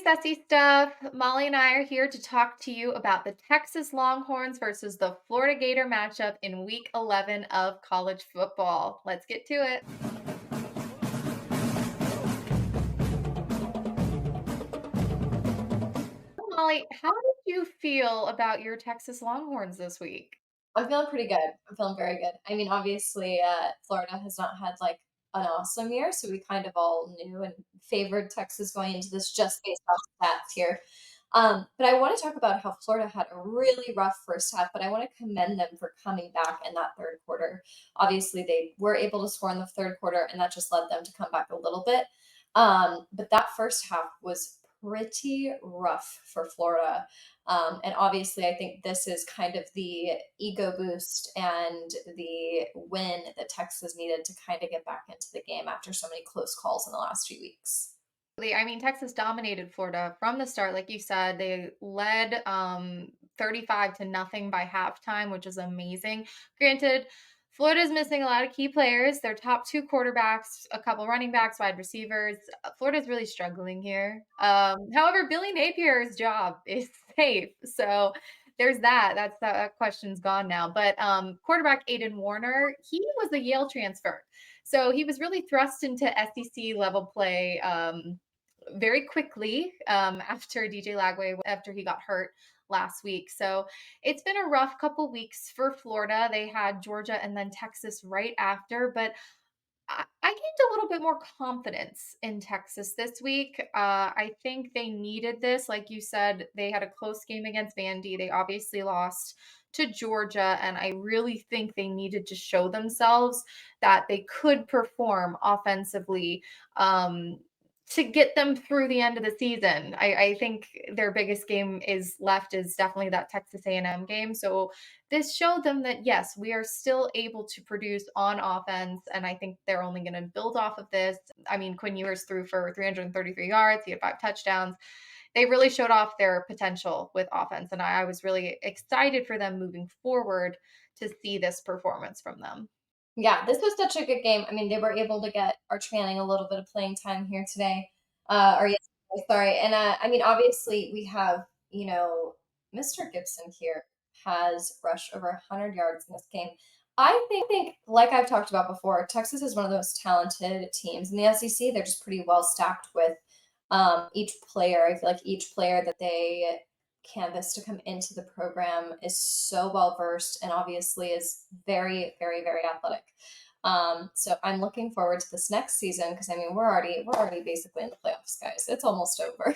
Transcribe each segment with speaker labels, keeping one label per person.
Speaker 1: Sussy stuff. Molly and I are here to talk to you about the Texas Longhorns versus the Florida Gator matchup in week 11 of college football. Let's get to it. Molly, how did you feel about your Texas Longhorns this week?
Speaker 2: I'm feeling pretty good. I'm feeling very good. I mean, obviously, Florida has not had like an awesome year, so we kind of all knew and favored Texas going into this just based off stats here. But I want to talk about how Florida had a really rough first half, but I want to commend them for coming back in that third quarter. Obviously, they were able to score in the third quarter, and that just led them to come back a little bit. But that first half was pretty rough for Florida. And obviously, I think this is kind of the ego boost and the win that Texas needed to kind of get back into the game after so many close calls in the last few weeks.
Speaker 1: I mean, Texas dominated Florida from the start. Like you said, they led 35 to nothing by halftime, which is amazing. Granted, Florida's missing a lot of key players. Their top two quarterbacks, a couple running backs, wide receivers. Florida's really struggling here. However, Billy Napier's job is safe. So there's that. That question's gone now. But quarterback Aiden Warner, he was a Yale transfer. So he was really thrust into SEC level play very quickly after DJ Lagway after he got hurt last week. So it's been a rough couple weeks for Florida. They had Georgia and then Texas right after, but I gained a little bit more confidence in Texas this week. I think they needed this. Like you said, they had a close game against Vandy. They obviously lost to Georgia, and I really think they needed to show themselves that they could perform offensively to get them through the end of the season. I think their biggest game is left is definitely that Texas A&M game. So this showed them that yes, we are still able to produce on offense, and I think they're only going to build off of this. I mean, Quinn Ewers threw for 333 yards, he had 5 touchdowns. They really showed off their potential with offense, and I was really excited for them moving forward to see this performance from them.
Speaker 2: Yeah, this was such a good game. I mean, they were able to get Arch Manning a little bit of playing time here today, or yesterday, sorry. And I mean, obviously, we have, Mr. Gibson here has rushed over 100 yards in this game. I think, like I've talked about before, Texas is one of the most talented teams in the SEC. They're just pretty well stacked with each player. I feel like each player that they canvas to come into the program is so well versed and obviously is very, very, very athletic. So I'm looking forward to this next season because I mean we're already basically in the playoffs, guys. It's almost over.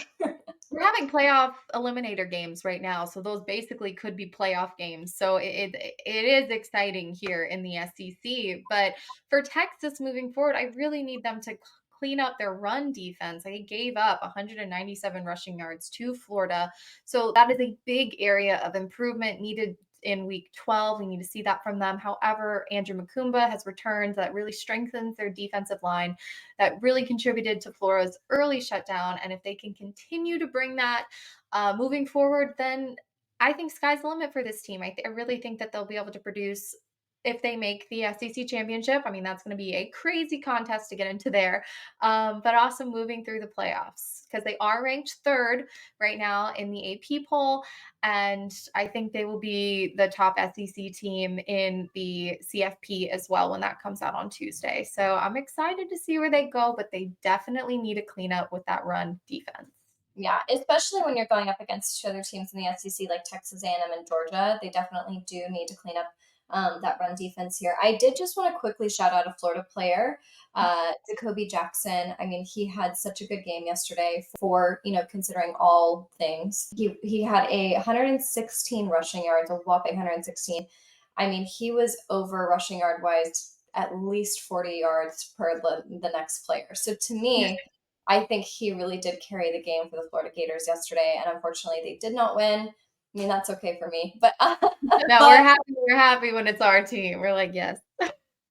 Speaker 1: We're having playoff eliminator games right now, so those basically could be playoff games. So it is exciting here in the SEC. But for Texas moving forward, I really need them to clean up their run defense. They gave up 197 rushing yards to Florida, so that is a big area of improvement needed in week 12. We need to see that from them. However, Andrew Makumba has returned. That really strengthens their defensive line. That really contributed to Florida's early shutdown. And if they can continue to bring that moving forward, then I think sky's the limit for this team. I really think that they'll be able to produce if they make the SEC championship. I mean, that's going to be a crazy contest to get into there, but also moving through the playoffs because they are ranked third right now in the AP poll. And I think they will be the top SEC team in the CFP as well when that comes out on Tuesday. So I'm excited to see where they go, but they definitely need to clean up with that run defense.
Speaker 2: Yeah, especially when you're going up against other teams in the SEC like Texas A&M and Georgia, they definitely do need to clean up that run defense here. I did just want to quickly shout out a Florida player, Jacoby Jackson. I mean, he had such a good game yesterday for considering all things. He had 116 rushing yards, a whopping 116. I mean, he was over rushing yard wise at least 40 yards per the next player. So to
Speaker 1: Yeah.
Speaker 2: me, I think he really did carry the game for the Florida Gators yesterday, and unfortunately, they did not win. I mean, that's okay for me, but
Speaker 1: No,
Speaker 2: but
Speaker 1: we're happy when it's our team. We're like, yes.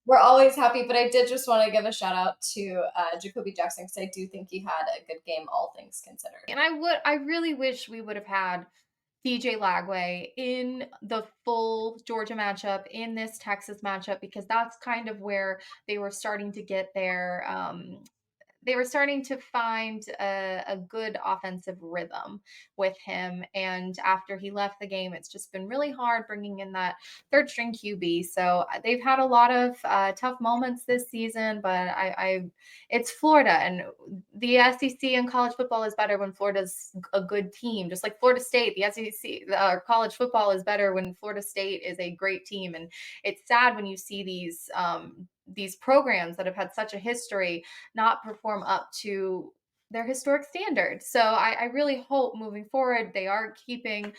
Speaker 2: we're always happy. But I did just want to give a shout out to Jacoby Jackson because I do think he had a good game, all things considered.
Speaker 1: And I really wish we would have had DJ Lagway in the full Georgia matchup, in this Texas matchup, because that's kind of where they were starting to get they were starting to find a good offensive rhythm with him. And after he left the game, it's just been really hard bringing in that third string QB. So they've had a lot of tough moments this season, but it's Florida, and the SEC in college football is better when Florida's a good team. Just like Florida State, the SEC, college football is better when Florida State is a great team. And it's sad when you see these programs that have had such a history not perform up to their historic standards. So I really hope moving forward they are keeping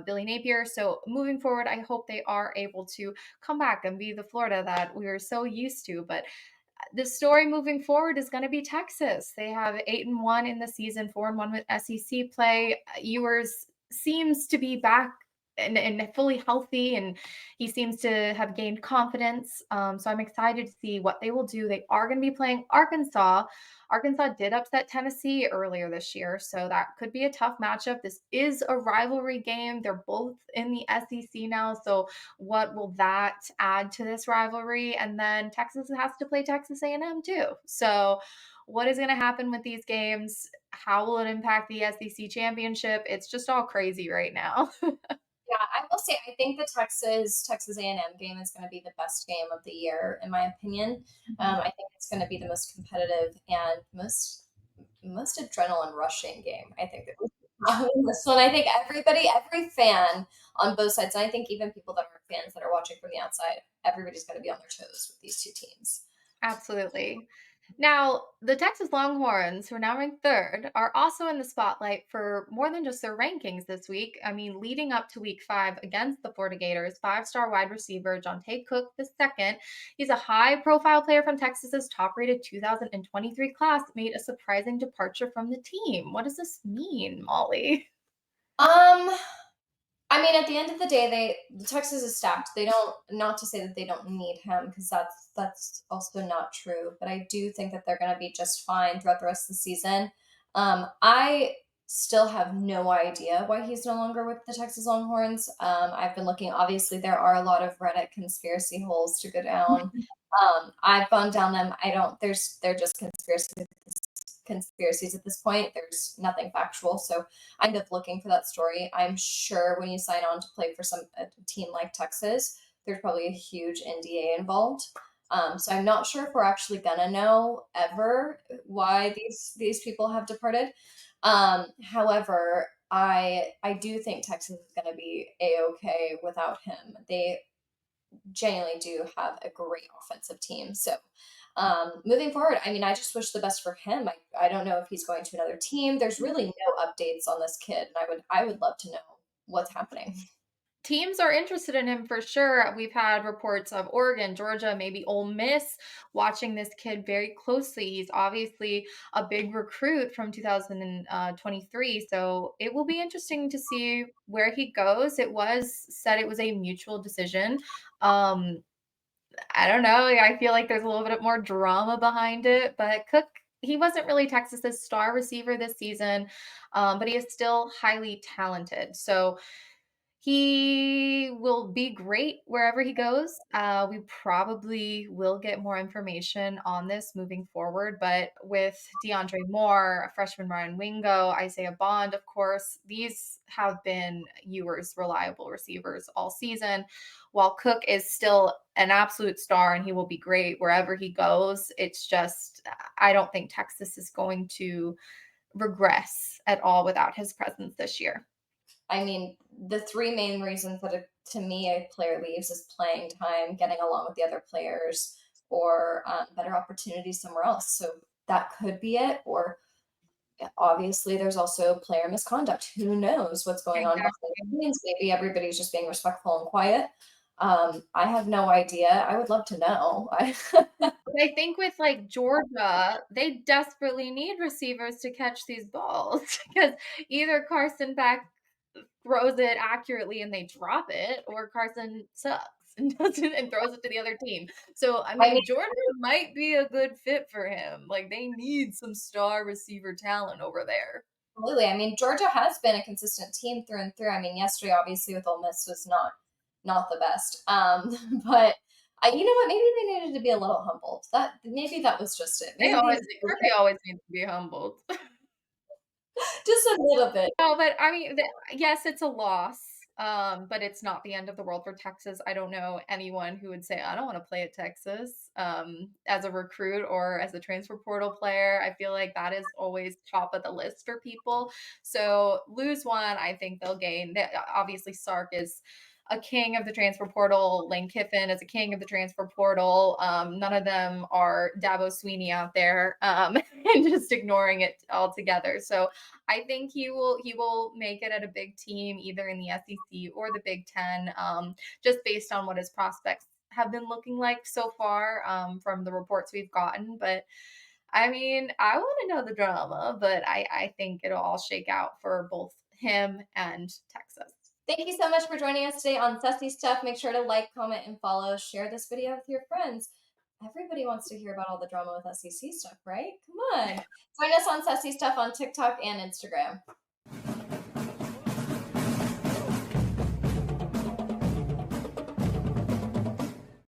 Speaker 1: Billy Napier. So moving forward, I hope they are able to come back and be the Florida that we are so used to. But the story moving forward is going to be Texas. They have 8-1 in the season, 4-1 with SEC play. Ewers seems to be back and fully healthy, and he seems to have gained confidence. So I'm excited to see what they will do. They are going to be playing Arkansas. Arkansas did upset Tennessee earlier this year, so that could be a tough matchup. This is a rivalry game. They're both in the SEC now, so what will that add to this rivalry? And then Texas has to play Texas A&M too. So what is going to happen with these games? How will it impact the SEC championship? It's just all crazy right now.
Speaker 2: Yeah, I will say I think the Texas A&M game is going to be the best game of the year in my opinion. I think it's going to be the most competitive and most adrenaline rushing game. I think that in this one. I think every fan on both sides, and I think even people that aren't fans that are watching from the outside, everybody's going to be on their toes with these two teams.
Speaker 1: Absolutely. Now, the Texas Longhorns, who are now ranked third, are also in the spotlight for more than just their rankings this week. I mean, leading up to week 5 against the Florida Gators, five-star wide receiver Johntay Cook II. He's a high-profile player from Texas's top-rated 2023 class, made a surprising departure from the team. What does this mean, Molly?
Speaker 2: Um, I mean, at the end of the day, the Texas is stacked. They don't, not to say that they don't need him because that's also not true. But I do think that they're going to be just fine throughout the rest of the season. I still have no idea why he's no longer with the Texas Longhorns. I've been looking. Obviously, there are a lot of Reddit conspiracy holes to go down. I've gone down them. I don't. They're just conspiracies at this point. There's nothing factual. So I end up looking for that story. I'm sure when you sign on to play for a team like Texas, there's probably a huge NDA involved. So I'm not sure if we're actually gonna know ever why these people have departed. However, I do think Texas is gonna be a okay without him. They genuinely do have a great offensive team. So moving forward, I mean, I just wish the best for him. I don't know if he's going to another team. There's really no updates on this kid, and I would love to know what's happening.
Speaker 1: Teams are interested in him for sure. We've had reports of Oregon, Georgia, maybe Ole Miss watching this kid very closely. He's obviously a big recruit from 2023. So it will be interesting to see where he goes. It was said it was a mutual decision. Um, I don't know. I feel like there's a little bit more drama behind it, but Cook. He wasn't really Texas's star receiver this season, but he is still highly talented. So he will be great wherever he goes. We probably will get more information on this moving forward, but with DeAndre Moore, freshman Ryan Wingo, Isaiah Bond, of course, these have been Ewers' reliable receivers all season. While Cook is still an absolute star and he will be great wherever he goes, it's just, I don't think Texas is going to regress at all without his presence this year.
Speaker 2: I mean, the three main reasons that to me a player leaves is playing time, getting along with the other players, or better opportunities somewhere else. So that could be it. Or obviously, there's also player misconduct. Who knows what's going on behind the
Speaker 1: Exactly.
Speaker 2: scenes? Maybe everybody's just being respectful and quiet. I have no idea. I would love to know.
Speaker 1: But I think with, like, Georgia, they desperately need receivers to catch these balls because either Carson Beck throws it accurately and they drop it, or Carson sucks and doesn't and throws it to the other team. So, I
Speaker 2: I mean,
Speaker 1: mean, Georgia might be a good fit for him. Like, they need some star receiver talent over there.
Speaker 2: absolutely. I mean, Georgia has been a consistent team through and through. I mean, yesterday, obviously, with Ole Miss was not the best. But You know what? Maybe they needed to be a little humbled. Maybe that was just it.
Speaker 1: They
Speaker 2: Maybe they
Speaker 1: always
Speaker 2: just
Speaker 1: Kirby always needs to be humbled.
Speaker 2: just a little bit.
Speaker 1: No, but I mean, yes, it's a loss, but it's not the end of the world for Texas. I don't know anyone who would say, "I don't wanna play at Texas," as a recruit or as a transfer portal player. I feel like that is always top of the list for people. So, lose one, I think they'll gain. Obviously, Sark is a king of the transfer portal. Lane Kiffin is a king of the transfer portal. None of them are Dabo Sweeney out there, and just ignoring it altogether. So I think he will make it at a big team, either in the SEC or the Big Ten, just based on what his prospects have been looking like so far, from the reports we've gotten. But I mean, I want to know the drama, but I think it'll all shake out for both him and Texas.
Speaker 2: Thank you so much for joining us today on Sassy Stuff. Make sure to like, comment, and follow. Share this video with your friends. Everybody wants to hear about all the drama with SEC stuff, right? Come on. Join us on Sassy Stuff on TikTok and Instagram.